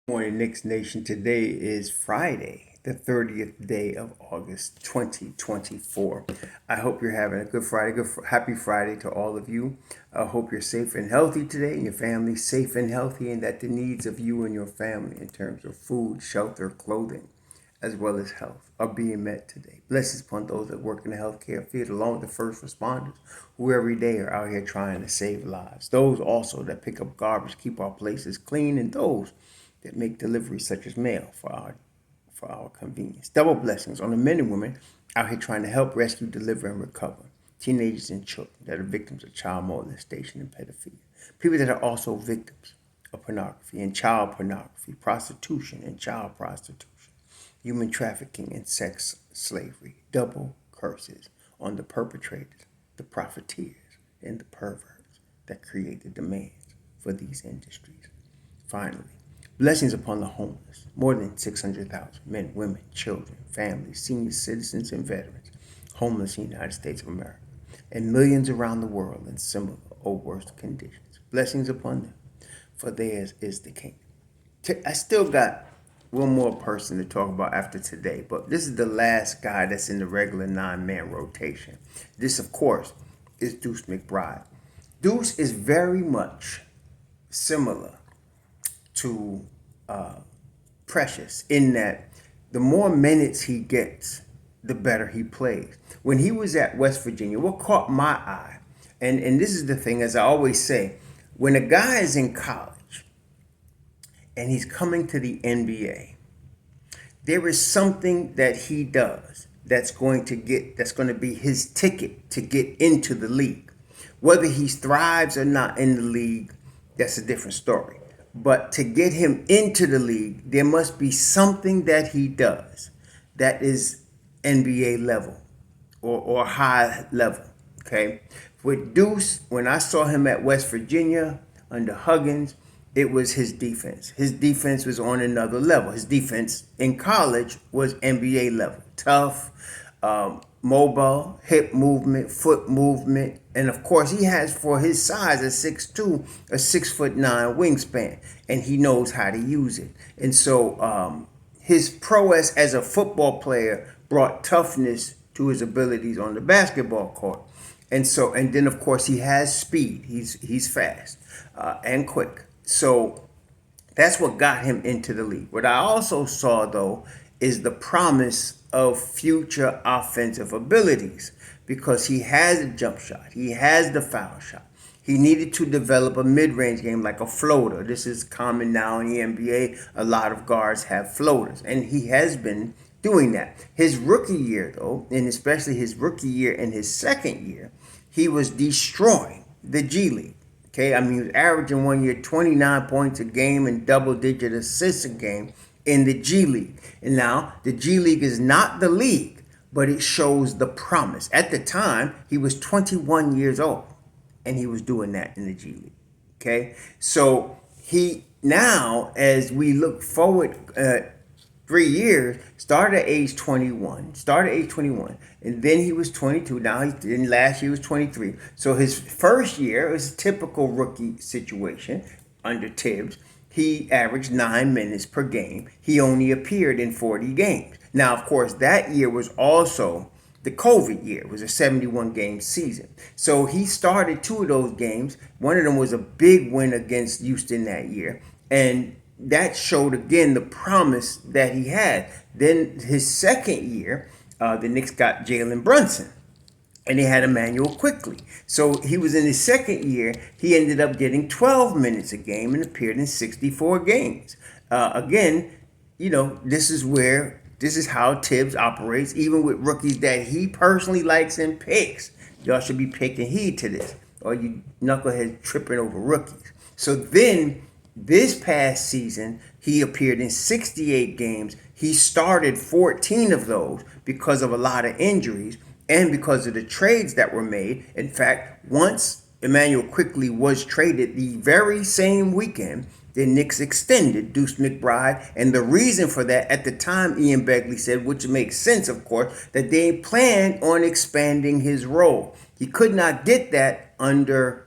Morning, Knicks Nation. Today is Friday, the 30th day of August, 2024. I hope you're having a good Friday. Happy Friday to all of you. I hope you're safe and healthy today, and your family safe and healthy, and that the needs of you and your family in terms of food, shelter, clothing, as well as health are being met today. Blessings upon those that work in the healthcare field, along with the first responders who every day are out here trying to save lives. Those also that pick up garbage, keep our places clean, and those that make deliveries such as mail for our convenience. Double blessings on the men and women out here trying to help rescue, deliver, and recover teenagers and children that are victims of child molestation and pedophilia. People that are also victims of pornography and child pornography, prostitution and child prostitution, human trafficking and sex slavery. Double curses on the perpetrators, the profiteers, and the perverts that create the demands for these industries. Finally, blessings upon the homeless, more than 600,000 men, women, children, families, senior citizens, and veterans, homeless in the United States of America, and millions around the world in similar or worse conditions. Blessings upon them, for theirs is the kingdom. I still got one more person to talk about after today, but this is the last guy that's in the regular nine-man rotation. This, of course, is Deuce McBride. Deuce is very much similar to Precious in that the more minutes he gets, the better he plays. When he was at West Virginia, what caught my eye, and this is the thing, as I always say, when a guy is in college and he's coming to the NBA, there is something that he does that's going to be his ticket to get into the league. Whether he thrives or not in the league, that's a different story. But to get him into the league, there must be something that he does that is NBA level or high level. Okay. With Deuce, when I saw him at West Virginia under Huggins, it was his defense. His defense was on another level. His defense in college was NBA level. Tough, mobile, hip movement, foot movement, and of course he has, for his size, a 6'2", a 6'9" wingspan, and he knows how to use it. And so his prowess as a football player brought toughness to his abilities on the basketball court. And then of course he has speed. He's fast and quick. So that's what got him into the league. What I also saw, though, is the promise of future offensive abilities, because he has a jump shot. He has the foul shot. He needed to develop a mid-range game like a floater. This is common now in the NBA. A lot of guards have floaters, and he has been doing that. His rookie year, though, and especially his rookie year and his second year, he was destroying the G League. Okay, I mean, he was averaging one year 29 points a game and double-digit assists a game in the G League. And now, the G League is not the league, but it shows the promise. At the time, he was 21 years old, and he was doing that in the G League. Okay, so he now, as we look forward 3 years, started at age 21, and then he was 22. Now in last year he was 23. So his first year was a typical rookie situation under Thibs. He averaged 9 minutes per game. He only appeared in 40 games. Now, of course, that year was also the COVID year. It was a 71-game season. So he started 2 of those games. One of them was a big win against Houston that year. And that showed again the promise that he had. Then his second year, the Knicks got Jalen Brunson, and they had Emmanuel quickly. So he was in his second year. He ended up getting 12 minutes a game and appeared in 64 games. Again, this is how Thibs operates, even with rookies that he personally likes and picks. Y'all should be taking heed to this, or you knuckleheads tripping over rookies. So then, this past season, he appeared in 68 games. He started 14 of those because of a lot of injuries and because of the trades that were made. In fact, once Emmanuel quickly was traded, the very same weekend, the Knicks extended Deuce McBride. And the reason for that, at the time, Ian Begley said, which makes sense, of course, that they planned on expanding his role. He could not get that under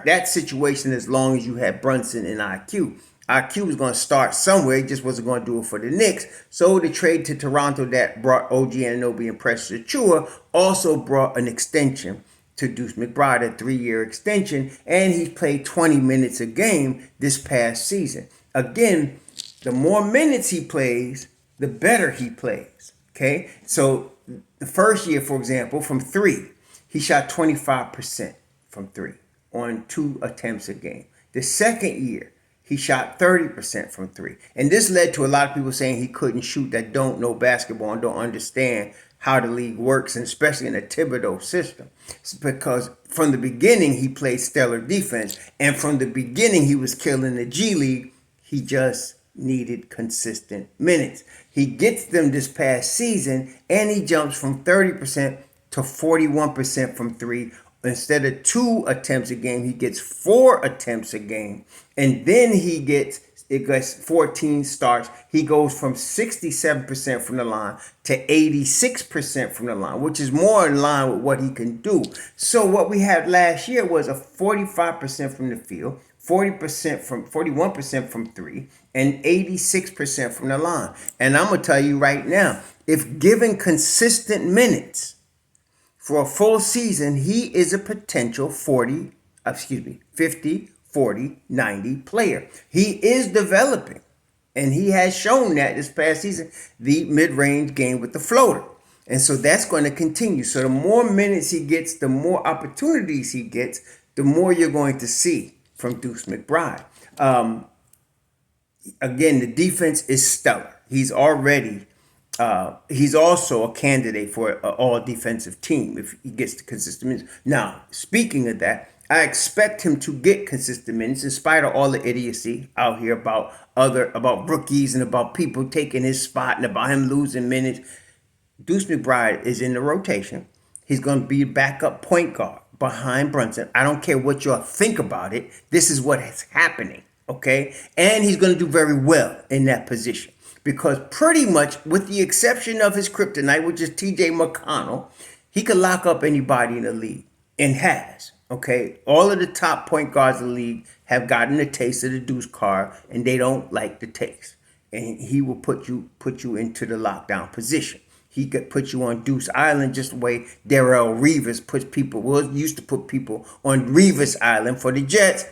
that situation as long as you had Brunson and IQ. IQ was going to start somewhere. He just wasn't going to do it for the Knicks. So the trade to Toronto that brought OG Anunoby and Precious Achiuwa also brought an extension to Deuce McBride, a 3-year extension, and he played 20 minutes a game this past season. Again, the more minutes he plays, the better he plays. Okay, so the first year, for example, from 3, he shot 25% from 3 on 2 attempts a game. The second year, he shot 30% from 3. And this led to a lot of people saying he couldn't shoot that don't know basketball and don't understand how the league works, and especially in a Thibodeau system. It's because from the beginning, he played stellar defense. And from the beginning, he was killing the G League. He just needed consistent minutes. He gets them this past season, and he jumps from 30% to 41% from 3. Instead of 2 attempts a game, he gets 4 attempts a game. And then it gets 14 starts. He goes from 67% from the line to 86% from the line, which is more in line with what he can do. So what we had last year was a 45% from the field, 41% from 3, and 86% from the line. And I'm going to tell you right now, if given consistent minutes for a full season, he is a potential 50, 40, 90 player. He is developing, and he has shown that this past season, the mid-range game with the floater. And so that's going to continue. So the more minutes he gets, the more opportunities he gets, the more you're going to see from Deuce McBride. Again, the defense is stellar. He's also a candidate for an all-defensive team if he gets the consistent minutes. Now, speaking of that, I expect him to get consistent minutes in spite of all the idiocy out here about rookies and about people taking his spot and about him losing minutes. Deuce McBride is in the rotation. He's going to be a backup point guard behind Brunson. I don't care what y'all think about it. This is what is happening, okay? And he's going to do very well in that position because pretty much, with the exception of his kryptonite, which is TJ McConnell, he could lock up anybody in the league and has. Okay, all of the top point guards in the league have gotten a taste of the Deuce card, and they don't like the taste. And he will put you into the lockdown position. He could put you on Deuce Island just the way Darrell Reeves used to put people on Reeves Island for the Jets.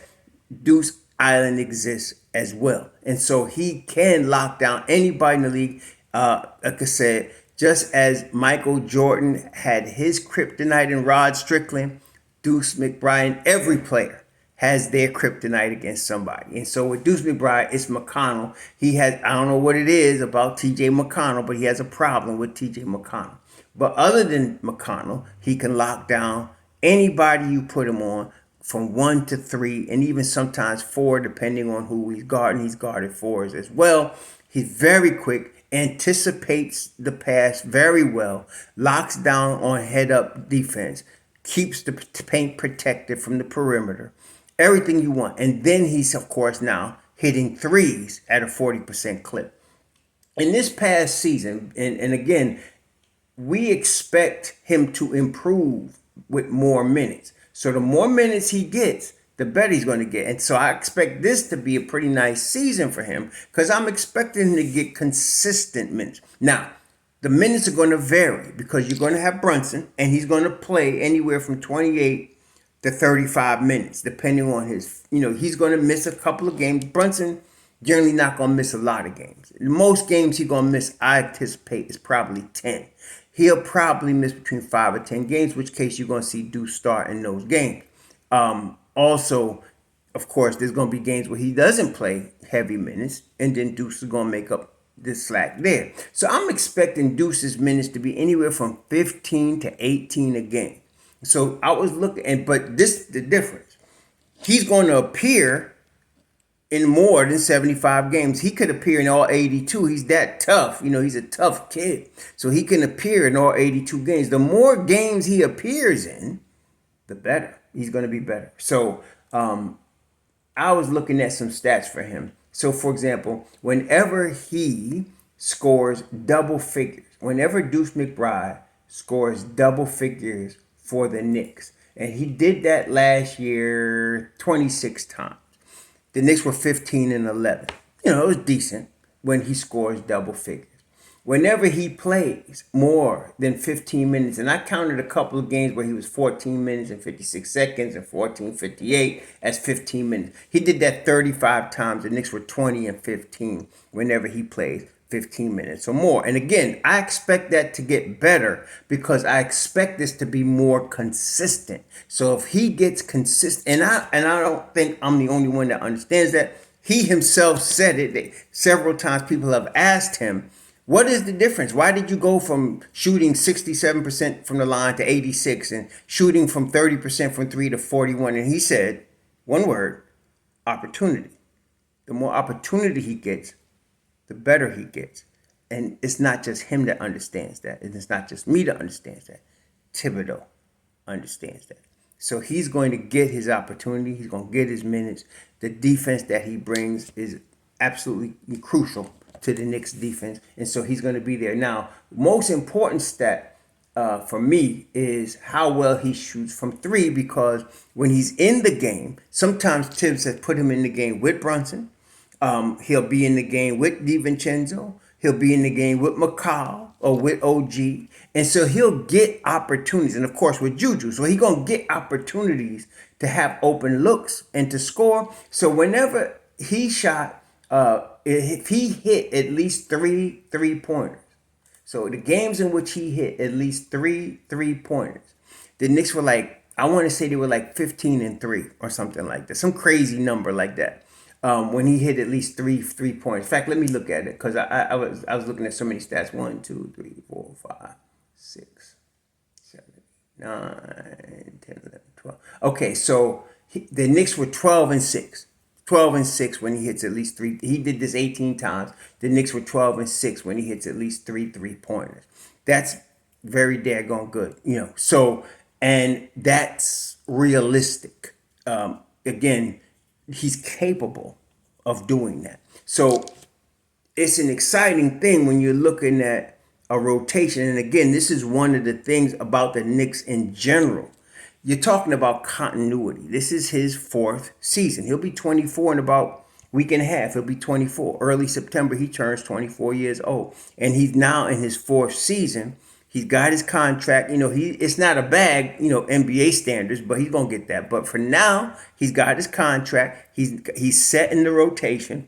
Deuce Island exists as well, and so he can lock down anybody in the league. Like I said, just as Michael Jordan had his kryptonite in Rod Strickland, Deuce McBride, every player has their kryptonite against somebody. And so with Deuce McBride, it's McConnell. I don't know what it is about TJ McConnell, but he has a problem with TJ McConnell. But other than McConnell, he can lock down anybody you put him on from 1 to 3, and even sometimes 4, depending on who he's guarding. He's guarded 4s as well. He's very quick, anticipates the pass very well, locks down on head-up defense, keeps the paint protected from the perimeter, everything you want. And then he's, of course, now hitting 3s at a 40% clip. In this past season, and again, we expect him to improve with more minutes. So the more minutes he gets, the better he's going to get. And so I expect this to be a pretty nice season for him because I'm expecting him to get consistent minutes. Now, the minutes are going to vary because you're going to have Brunson, and he's going to play anywhere from 28 to 35 minutes, depending on he's going to miss a couple of games. Brunson generally not going to miss a lot of games. Most games he's going to miss, I anticipate, is probably 10. He'll probably miss between 5 or 10 games, which case you're going to see Deuce start in those games. Also, of course, there's going to be games where he doesn't play heavy minutes, and then Deuce is going to make up the slack there. So I'm expecting Deuce's minutes to be anywhere from 15 to 18 a game. So I was looking, but the difference. He's going to appear in more than 75 games. He could appear in all 82. He's that tough. He's a tough kid. So he can appear in all 82 games. The more games he appears in, the better. He's going to be better. So I was looking at some stats for him. So, for example, whenever he scores double figures, whenever Deuce McBride scores double figures for the Knicks, and he did that last year 26 times. The Knicks were 15-11. It was decent when he scores double figures. Whenever he plays more than 15 minutes, and I counted a couple of games where he was 14 minutes and 56 seconds and 14:58 as 15 minutes. He did that 35 times. The Knicks were 20 and 15 whenever he plays 15 minutes or more. And again, I expect that to get better because I expect this to be more consistent. So if he gets consistent, and I don't think I'm the only one that understands that. He himself said it several times. People have asked him, what is the difference? Why did you go from shooting 67% from the line to 86 and shooting from 30% from three to 41? And he said, one word, opportunity. The more opportunity he gets, the better he gets. And it's not just him that understands that. And it's not just me that understands that. Thibodeau understands that. So he's going to get his opportunity. He's going to get his minutes. The defense that he brings is absolutely crucial to the Knicks defense. And so he's going to be there. Now, most important stat for me is how well he shoots from three, because when he's in the game, sometimes Thibs has put him in the game with Brunson. He'll be in the game with DiVincenzo. He'll be in the game with McCall or with OG. And so he'll get opportunities. And of course with Juju. So he's going to get opportunities to have open looks and to score. So whenever he shot, if he hit at least three 3-pointers, so the games in which he hit at least three 3-pointers, the Knicks were like, I want to say they were like 15-3 or something like that, some crazy number like that. When he hit at least three 3-pointers. In fact, let me look at it because I was looking at so many stats. 1, 2, 3, 4, 5, 6, 7, 9, 10, 11, 12. Okay, so the Knicks were 12-6. 12-6 when he hits at least three. He did this 18 times. The Knicks were 12-6 when he hits at least three 3-pointers. That's very daggone good, So, and that's realistic. Again, he's capable of doing that. So it's an exciting thing when you're looking at a rotation. And again, this is one of the things about the Knicks in general. You're talking about continuity. This is his 4th season. He'll be 24 in about a week and a half. He'll be 24. Early September, he turns 24 years old. And he's now in his 4th season. He's got his contract. It's not a bag, NBA standards, but he's going to get that. But for now, he's got his contract. He's set in the rotation.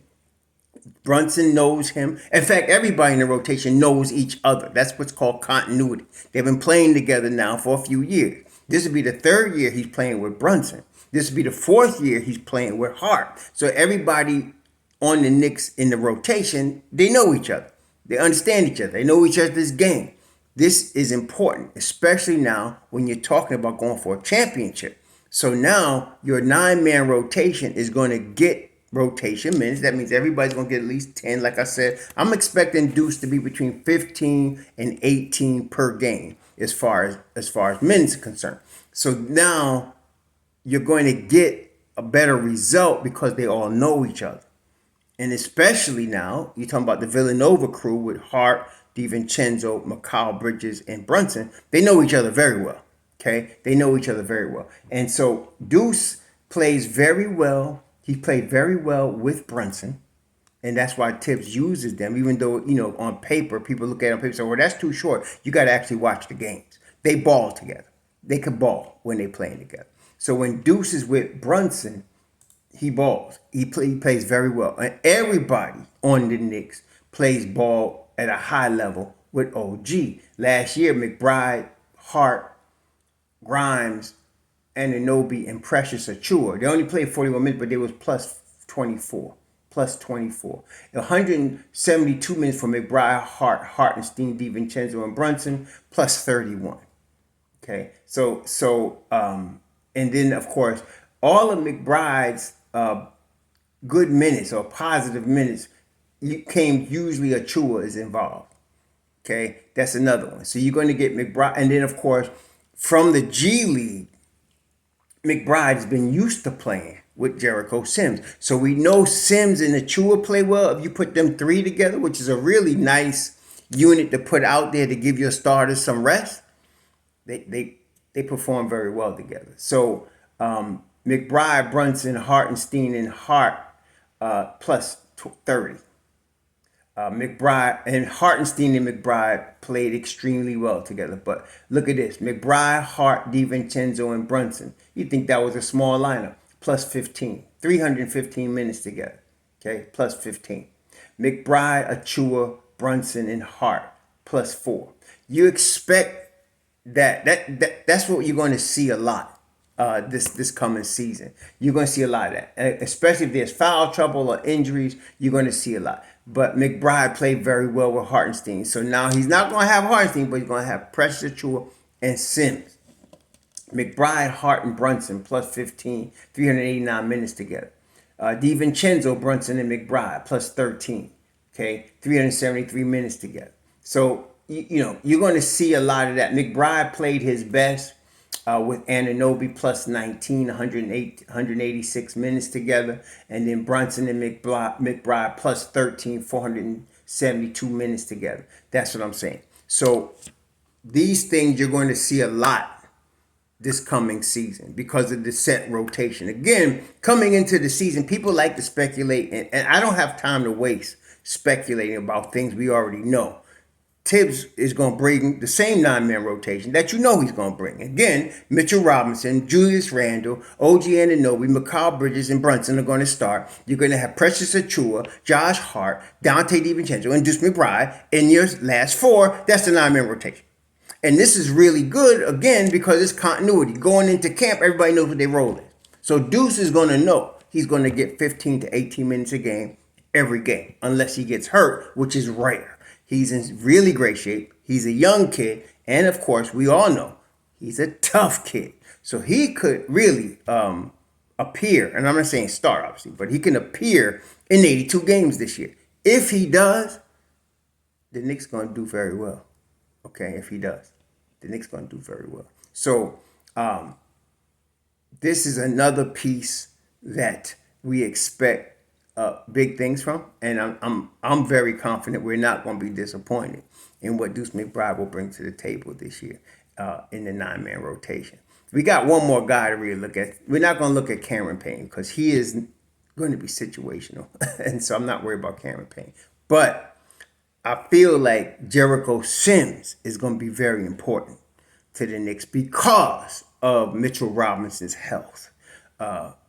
Brunson knows him. In fact, everybody in the rotation knows each other. That's what's called continuity. They've been playing together now for a few years. This will be the 3rd year he's playing with Brunson. This will be the 4th year he's playing with Hart. So everybody on the Knicks in the rotation, they know each other. They understand each other. They know each other's game. This is important, especially now when you're talking about going for a championship. So now your 9-man rotation is going to get rotation minutes. That means everybody's going to get at least 10. Like I said, I'm expecting Deuce to be between 15 and 18 per game as far as minutes are concerned. So now you're going to get a better result because they all know each other. And especially now, you're talking about the Villanova crew with Hart, DiVincenzo, McCall, Bridges, and Brunson. They know each other very well. Okay? They know each other very well. And so Deuce plays very well. He played very well with Brunson. And that's why Thibs uses them, even though, on paper, people look at it on paper and say, well, that's too short. You got to actually watch the games. They ball together. They can ball when they're playing together. So when Deuce is with Brunson, he balls. He plays very well. And everybody on the Knicks plays ball at a high level with OG. Last year, McBride, Hart, Grimes, Anunoby, and Precious Achua. They only played 41 minutes, but they was plus 24. 172 minutes for McBride, Hart, Hartenstein, DiVincenzo, and Brunson, plus 31. Okay, so and then of course all of McBride's good minutes or positive minutes came usually Achua is involved. Okay, that's another one. So you're going to get McBride, and then of course from the G League, McBride's been used to playing with Jericho Sims. So we know Sims and Achua play well if you put them 3 together, which is a really nice unit to put out there to give your starters some rest. They perform very well together. So McBride, Brunson, Hartenstein, and Hart plus 30. McBride and Hartenstein and McBride played extremely well together. But look at this: McBride, Hart, DiVincenzo, and Brunson. You think that was a small lineup? Plus 15, 315 minutes together. Okay, plus 15. McBride, Achua, Brunson, and Hart plus 4. You expect that's what you're going to see a lot this coming season. You're going to see a lot of that, especially if there's foul trouble or injuries. You're going to see a lot. But McBride played very well with Hartenstein, so now he's not going to have Hartenstein, but he's going to have Precious Achua and Sims. McBride, Hart, and Brunson plus 15, 389 minutes together. DiVincenzo, Brunson, and McBride plus 13. Okay, 373 minutes together. So you're going to see a lot of that. McBride played his best with Anunoby plus 19, 186 minutes together, and then Brunson and McBride plus 13, 472 minutes together. That's what I'm saying. So these things you're going to see a lot this coming season because of the set rotation. Again, coming into the season, people like to speculate, and I don't have time to waste speculating about things we already know. Thibs is going to bring the same 9-man rotation that you know he's going to bring. Again, Mitchell Robinson, Julius Randle, OG Anunoby, Mikal Bridges, and Brunson are going to start. You're going to have Precious Achua, Josh Hart, Dante DiVincenzo, and Deuce McBride in your last 4. That's the 9-man rotation. And this is really good, again, because it's continuity. Going into camp, everybody knows what they role is. So Deuce is going to know he's going to get 15 to 18 minutes a game every game, unless he gets hurt, which is rare. He's in really great shape. He's a young kid. And, of course, we all know he's a tough kid. So he could really appear, and I'm not saying start, obviously, but he can appear in 82 games this year. If he does, the Knicks going to do very well. Okay, if he does. The Knicks going to do very well. So this is another piece that we expect big things from, and I'm very confident we're not going to be disappointed in what Deuce McBride will bring to the table this year in the 9-man rotation. We got one more guy to really look at. We're not going to look at Cameron Payne because he is going to be situational, and so I'm not worried about Cameron Payne. But I feel like Jericho Sims is going to be very important to the Knicks because of Mitchell Robinson's health.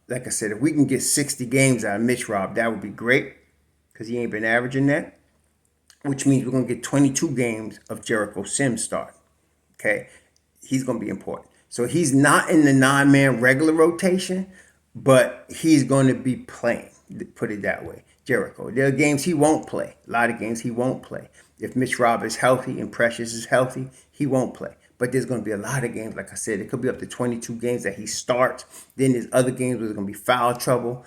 Like I said, if we can get 60 games out of Mitch Rob, that would be great because he ain't been averaging that, which means we're going to get 22 games of Jericho Sims starting. Okay? He's going to be important. So he's not in the 9-man regular rotation, but he's going to be playing, put it that way. Jericho. There are games he won't play. A lot of games he won't play. If Mitch Rob is healthy and Precious is healthy, he won't play. But there's going to be a lot of games, like I said, it could be up to 22 games that he starts. Then there's other games where there's going to be foul trouble.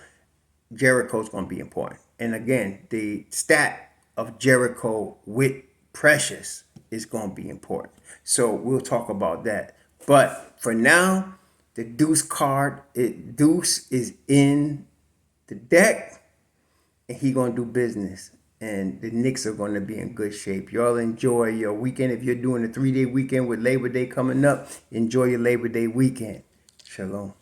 Jericho's going to be important. And again, the stat of Jericho with Precious is going to be important. So we'll talk about that. But for now, the Deuce card, Deuce is in the deck. And he going to do business. And the Knicks are going to be in good shape. Y'all enjoy your weekend. If you're doing a 3-day weekend with Labor Day coming up, enjoy your Labor Day weekend. Shalom.